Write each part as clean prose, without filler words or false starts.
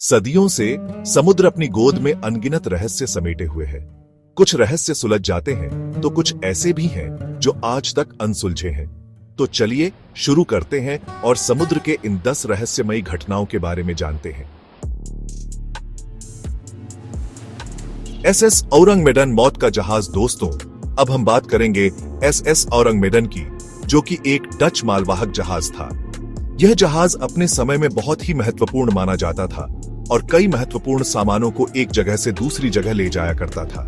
सदियों से समुद्र अपनी गोद में अनगिनत रहस्य समेटे हुए है। कुछ रहस्य सुलझ जाते हैं तो कुछ ऐसे भी हैं जो आज तक अनसुलझे हैं। तो चलिए शुरू करते हैं और समुद्र के इन 10 रहस्यमयी घटनाओं के बारे में जानते हैं। एसएस औरंगमेडन मौत का जहाज। दोस्तों, अब हम बात करेंगे एसएस औरंगमेडन की, जो कि एक डच मालवाहक जहाज था। यह जहाज अपने समय में बहुत ही महत्वपूर्ण माना जाता था और कई महत्वपूर्ण सामानों को एक जगह से दूसरी जगह ले जाया करता था।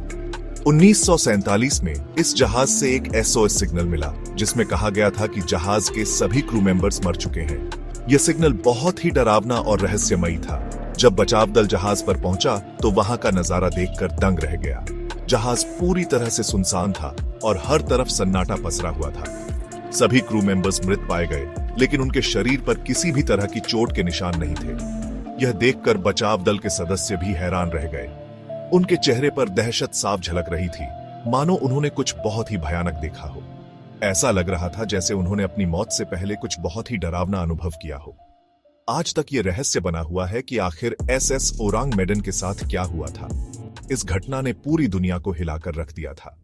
1947 में इस जहाज से एक एसओएस सिग्नल मिला, जिसमें कहा गया था कि जहाज के सभी क्रू मेंबर्स मर चुके हैं। यह सिग्नल बहुत ही डरावना और रहस्यमयी था। जब बचाव दल जहाज पर पहुंचा तो वहां का नजारा देखकर दंग रह गया। जहाज पूरी तरह से सुनसान था और हर तरफ सन्नाटा पसरा हुआ था। सभी क्रू मेंबर्स मृत पाए गए, लेकिन उनके शरीर पर किसी भी तरह की चोट के निशान नहीं थे। यह देखकर बचाव दल के सदस्य भी हैरान रह गए। उनके चेहरे पर दहशत साफ झलक रही थी, मानो उन्होंने कुछ बहुत ही भयानक देखा हो। ऐसा लग रहा था जैसे उन्होंने अपनी मौत से पहले कुछ बहुत ही डरावना अनुभव किया हो। आज तक यह रहस्य बना हुआ है कि आखिर एसएस औरंगमेडन के साथ क्या हुआ था। इस घटना ने पूरी दुनिया को हिलाकर रख दिया था।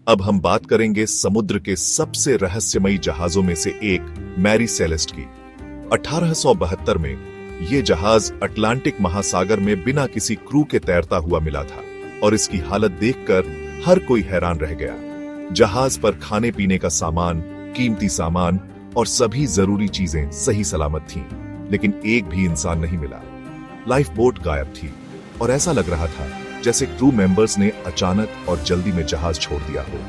अब हम बात करेंगे समुद्र के सबसे रहस्यमयी जहाजों में से एक मैरी सेलेस्ट की। 1872 में यह जहाज अटलांटिक महासागर में बिना किसी क्रू के तैरता हुआ मिला था और इसकी हालत देखकर हर कोई हैरान रह गया। जहाज पर खाने पीने का सामान, कीमती सामान और सभी जरूरी चीजें सही सलामत थीं, लेकिन एक भी इंसान नहीं मिला। लाइफ बोट गायब थी और ऐसा लग रहा था जैसे क्रू मेंबर्स ने अचानक और जल्दी में जहाज छोड़ दिया हो।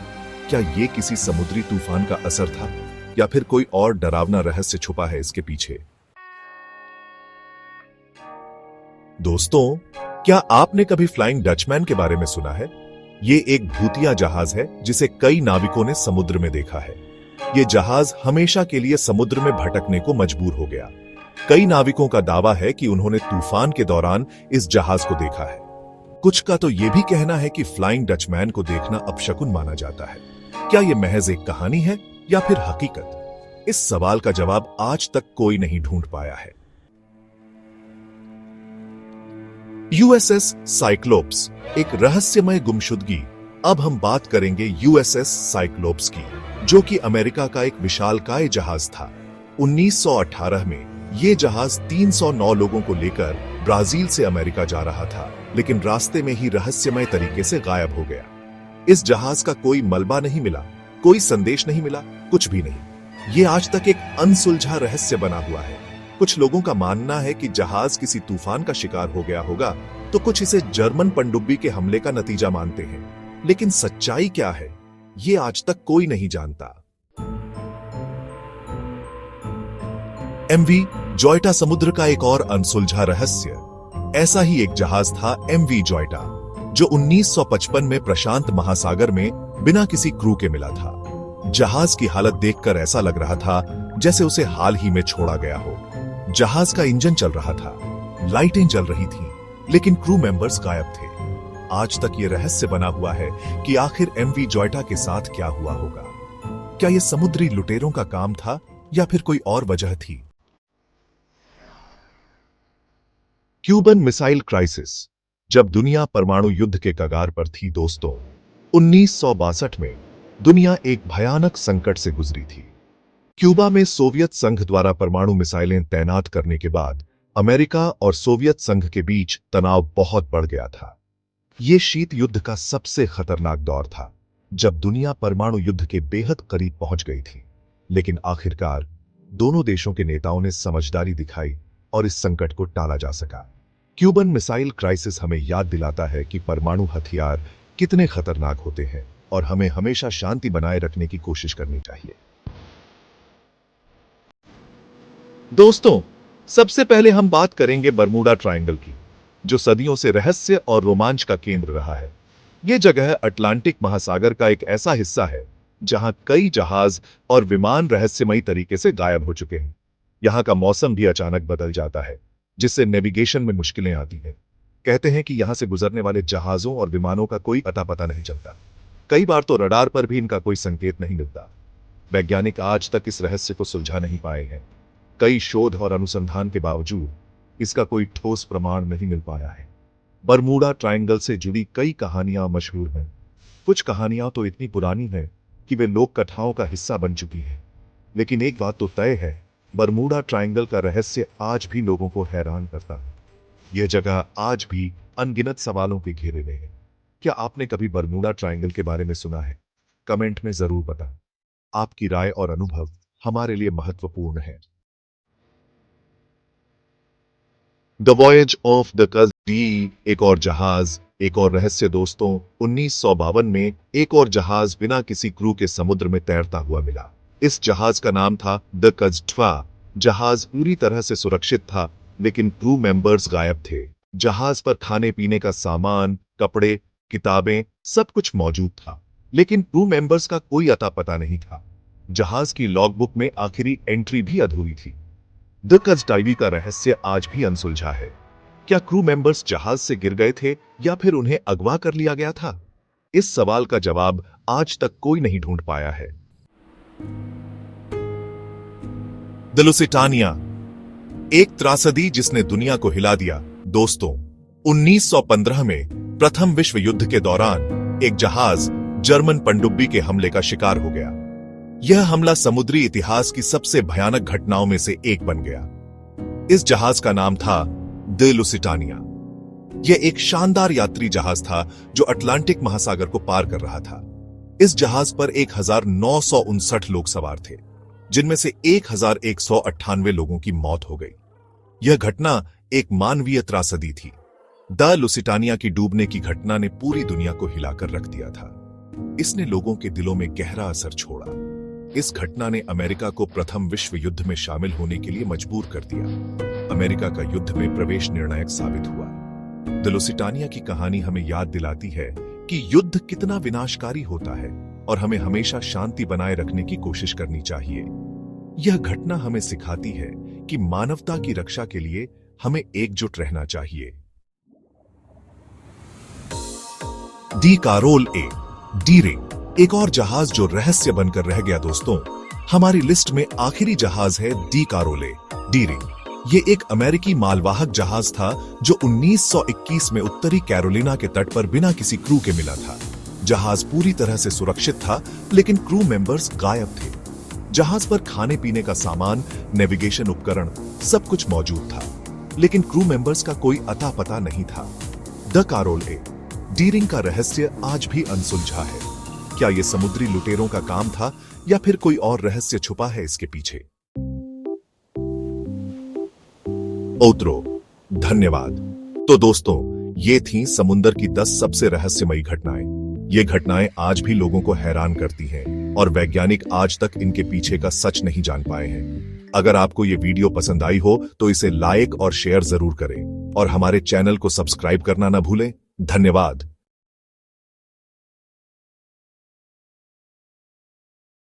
क्या यह किसी समुद्री तूफान का असर था या फिर कोई और डरावना रहस्य छुपा है इसके पीछे? दोस्तों, क्या आपने कभी फ्लाइंग डचमैन के बारे में सुना है? यह एक भूतिया जहाज है जिसे कई नाविकों ने समुद्र में देखा है। यह जहाज हमेशा के लिए समुद्र में भटकने को मजबूर हो गया। कई नाविकों का दावा है कि उन्होंने तूफान के दौरान इस जहाज को देखा है। कुछ का तो यह भी कहना है कि फ्लाइंग डचमैन को देखना अपशकुन माना जाता है। क्या यह महज एक कहानी है या फिर हकीकत? इस सवाल का जवाब आज तक कोई नहीं ढूंढ पाया है। यूएसएस साइक्लोप्स, एक रहस्यमय गुमशुदगी। अब हम बात करेंगे यूएसएस साइक्लोप्स की, जो कि अमेरिका का एक विशालकाय जहाज था। 1918 में यह जहाज 309 लोगों को लेकर ब्राजील से अमेरिका जा रहा था, लेकिन रास्ते में ही रहस्यमय तरीके से गायब हो गया। इस जहाज का कोई मलबा नहीं मिला, कोई संदेश नहीं मिला, कुछ भी नहीं। यह आज तक एक अनसुलझा रहस्य बना हुआ है। कुछ लोगों का मानना है कि जहाज किसी तूफान का शिकार हो गया होगा, तो कुछ इसे जर्मन पनडुब्बी के हमले का नतीजा मानते हैं। लेकिन सच्चाई क्या है, ये आज तक कोई नहीं जानता। एमवी जॉयटा समुद्र का एक और अनसुलझा रहस्य। ऐसा ही एक जहाज था एमवी जॉयटा, जो 1955 में प्रशांत महासागर में बिना किसी क्रू के मिला था। जहाज की हालत देखकर ऐसा लग रहा था जैसे उसे हाल ही में छोड़ा गया हो। जहाज का इंजन चल रहा था, लाइटें जल रही थीं, लेकिन क्रू मेंबर्स गायब थे। आज तक यह रहस्य बना हुआ है कि आखिर एमवी जॉयटा के साथ क्या हुआ होगा। क्या यह समुद्री लुटेरों का काम था या फिर कोई और वजह थी? Cuban missile crisis. जब दुनिया परमाणु युद्ध के कगार पर थी दोस्तों, 1962 में दुनिया एक भयानक संकट से गुजरी थी। क्यूबा में सोवियत संघ द्वारा परमाणु मिसाइलें तैनात करने के बाद अमेरिका और सोवियत संघ के बीच तनाव बहुत बढ़ गया था। यह शीत युद्ध का सबसे खतरनाक दौर था, जब दुनिया परमाणु युद्ध के बेहद करीब पहुंच गई थी। लेकिन आखिरकार दोनों देशों के नेताओं ने समझदारी दिखाई और इस संकट को टाला जा सका। क्यूबन मिसाइल क्राइसिस हमें याद दिलाता है कि परमाणु हथियार कितने खतरनाक होते हैं और हमें हमेशा शांति बनाए रखने की कोशिश करनी चाहिए। दोस्तों, सबसे पहले हम बात करेंगे बरमूडा ट्रायंगल की, जो सदियों से रहस्य और रोमांच का केंद्र रहा है। यह जगह अटलांटिक महासागर का एक ऐसा हिस्सा है जहां कई जहाज और विमान रहस्यमयी तरीके से गायब हो चुके हैं। यहां का मौसम भी अचानक बदल जाता है, जिससे नेविगेशन में मुश्किलें आती हैं। कहते हैं कि यहां से गुजरने वाले जहाजों और विमानों का कोई अता पता नहीं चलता। कई बार तो रडार पर भी इनका कोई संकेत नहीं मिलता। वैज्ञानिक आज तक इस रहस्य को सुलझा नहीं पाए हैं। कई शोध और अनुसंधान के बावजूद इसका कोई ठोस प्रमाण नहीं मिल पाया है। बरमूडा ट्रायंगल से जुड़ी कई कहानियां मशहूर हैं। कुछ कहानियां तो इतनी पुरानी हैं कि वे लोक कथाओं का हिस्सा बन चुकी हैं। लेकिन एक बात तो तय है, बरमूडा ट्रायंगल का रहस्य आज भी लोगों को हैरान करता है। यह जगह आज भी अनगिनत सवालों के घेरे में है। क्या आपने कभी बरमूडा ट्रायंगल के बारे में सुना है? कमेंट में जरूर बताएं। आपकी राय और अनुभव हमारे लिए महत्वपूर्ण है। द वॉयज ऑफ द कज़, एक और जहाज, एक और रहस्य दोस्तों। 1952 में एक और जहाज बिना किसी क्रू के समुद्र में तैरता हुआ मिला। इस जहाज का नाम था द कज़। जहाज पूरी तरह से सुरक्षित था, लेकिन क्रू मेंबर्स गायब थे। जहाज पर खाने पीने का सामान, कपड़े, किताबें, सब कुछ मौजूद था, लेकिन क्रू मेंबर्स का कोई अता पता नहीं था। जहाज की लॉगबुक में आखिरी एंट्री भी अधूरी थी। द कज़ डायरी का रहस्य आज भी अनसुलझा है। क्या क्रू मेंबर्स जहाज से गिर गए थे या फिर उन्हें अगवा कर लिया गया था? इस सवाल का जवाब आज तक कोई नहीं ढूंढ पाया है। द लुसिटानिया, एक त्रासदी जिसने दुनिया को हिला दिया। दोस्तों, 1915 में प्रथम विश्व युद्ध के दौरान एक जहाज जर्मन पनडुब्बी के हमले का शिकार हो गया। यह हमला समुद्री इतिहास की सबसे भयानक घटनाओं में से एक बन गया। इस जहाज का नाम था द लुसिटानिया। यह एक शानदार यात्री जहाज था जो अटलांटिक महासागर को पार कर रहा था। इस जहाज पर 1959 लोग सवार थे, जिनमें से 1198 लोगों की मौत हो गई। यह घटना एक मानवीय त्रासदी थी। द लुसिटानिया की डूबने की घटना ने पूरी दुनिया को हिलाकर रख दिया था। इसने लोगों के दिलों में गहरा असर छोड़ा। इस घटना ने अमेरिका को प्रथम विश्व युद्ध में शामिल होने के लिए मजबूर कर दिया। अमेरिका का युद्ध में प्रवेश निर्णायक साबित हुआ। द लुसिटानिया की कहानी हमें याद दिलाती है कि युद्ध कितना विनाशकारी होता है और हमें हमेशा शांति बनाए रखने की कोशिश करनी चाहिए। यह घटना हमें सिखाती है कि मानवता की रक्षा के लिए हमें एकजुट रहना चाहिए। डी कारोल ए, डी-रिंग, एक और जहाज जो रहस्य बनकर रह गया। दोस्तों, हमारी लिस्ट में आखिरी जहाज है डी कारोले, डी-रिंग। ये एक अमेरिकी मालवाहक जहाज था जो 1921 में उत्तरी कैरोलिना के तट पर बिना किसी क्रू के मिला था। जहाज पूरी तरह से सुरक्षित था, लेकिन क्रू मेंबर्स गायब थे। जहाज पर खाने पीने का सामान, नेविगेशन उपकरण, सब कुछ मौजूद था, लेकिन क्रू मेंबर्स का कोई अता पता नहीं था। द कारोल ए, डी-रिंग का रहस्य आज भी अनसुलझा है। क्या यह समुद्री लुटेरों का काम था या फिर कोई और रहस्य छुपा है इसके पीछे? ओत्रो, धन्यवाद। तो दोस्तों, ये थी समुद्र की 10 सबसे रहस्यमयी घटनाएं। ये घटनाएं आज भी लोगों को हैरान करती हैं और वैज्ञानिक आज तक इनके पीछे का सच नहीं जान पाए हैं। अगर आपको ये वीडियो पसंद आई हो तो इसे लाइक और शेयर जरूर करें और हमारे चैनल को सब्सक्राइब करना ना भूलें। धन्यवाद।